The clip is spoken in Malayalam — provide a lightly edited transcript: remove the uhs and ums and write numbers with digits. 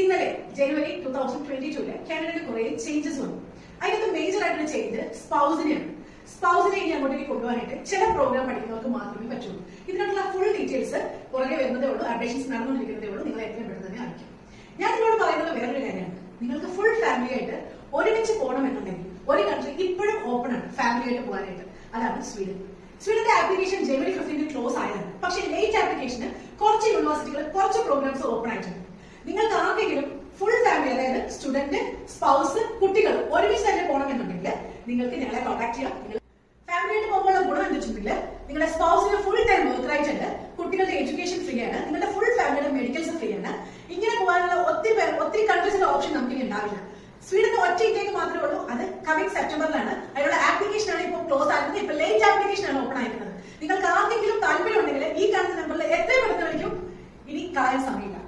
ഇന്നലെ ജനുവരി 2022 കാനഡയിൽ കുറെ ചേഞ്ചസ് വന്നു. അതിനകത്ത് മേജർ ആയിട്ടുള്ള ചേഞ്ച് സ്പൗസിനെയാണ്. സ്പൗസിനെ ഇനി അങ്ങോട്ടേക്ക് കൊണ്ടുപോകാനായിട്ട് ചില പ്രോഗ്രാം പഠിക്കുന്നവർക്ക് മാത്രമേ പറ്റുള്ളൂ. ഇതിനുള്ള ഫുൾ ഡീറ്റെയിൽസ് പുറകെ വരുന്നതേ ഉള്ളൂ, അപ്ഡേഷൻസ് നടന്നുകൊണ്ടിരിക്കുന്നതേ ഉള്ളൂ. നിങ്ങൾ എത്രയും പെട്ടെന്ന് തന്നെ അറിയിക്കും. ഞാൻ നിങ്ങളോട് പറയുന്നത് വേറൊരു കാര്യമാണ്. നിങ്ങൾക്ക് ഫുൾ ഫാമിലി ആയിട്ട് ഒരുമിച്ച് പോകണമെന്നുണ്ടെങ്കിൽ ഒരു കൺട്രി ഇപ്പോഴും ഓപ്പൺ ആണ് ഫാമിലി ആയിട്ട് പോകാനായിട്ട്. അതാണ് സ്വീഡൻ. സ്വീഡന്റെ ആപ്ലിക്കേഷൻ ജനുവരി 15 ക്ലോസ് ആയതാണ്. പക്ഷേ ലേറ്റ് ആപ്ലിക്കേഷന് കുറച്ച് യൂണിവേഴ്സിറ്റികൾ കുറച്ച് പ്രോഗ്രാംസ് ഓപ്പൺ ആയിട്ടുണ്ട്. നിങ്ങൾക്ക് ആർക്കെങ്കിലും ഫുൾ ഫാമിലി, അതായത് സ്റ്റുഡന്റ്, സ്പൗസ്, കുട്ടികൾ ഒരുമിച്ച് തന്നെ പോകണമെന്നുണ്ടെങ്കിൽ നിങ്ങൾക്ക് ഞങ്ങളെ കോൺടാക്ട് ചെയ്യാം. ഫാമിലി ആയിട്ട് പോകുമ്പോൾ ഗുണം എന്താ വെച്ചിട്ടുണ്ടെങ്കിൽ നിങ്ങളുടെ സ്പൗസിന് ഫുൾ ടൈം വർക്ക് റൈറ്റ് ഉണ്ട്, കുട്ടികളുടെ എഡ്യൂക്കേഷൻ ഫ്രീ ആണ്, നിങ്ങളുടെ ഫുൾ ഫാമിലിയുടെ മെഡിക്കൽസ് ഫ്രീ ആണ്. ഇങ്ങനെ പോകാനുള്ള ഒത്തിരി കൺട്രീസിന്റെ ഓപ്ഷൻ നമുക്ക് ഇനി ഉണ്ടാവില്ല. സ്വീഡൻ ഒറ്റ ഇന്ത്യക്ക് മാത്രമേ ഉള്ളൂ. അത് കമ്മിങ് സെപ്റ്റംബറിലാണ്. അതിനുള്ള ആപ്ലിക്കേഷൻ ആണ് ഇപ്പോൾ ക്ലോസ് ആയിരുന്നത്. ഇപ്പൊ ലേറ്റ് ആപ്ലിക്കേഷൻ ആണ് ഓപ്പൺ ആയിരിക്കുന്നത്. നിങ്ങൾക്ക് ആർക്കെങ്കിലും താല്പര്യം ഉണ്ടെങ്കിൽ ഈ കാണുന്ന നമ്പറിൽ എത്രയും പെട്ടെന്ന് വിളിക്കും. ഇനി കളയാൻ സമയമില്ല.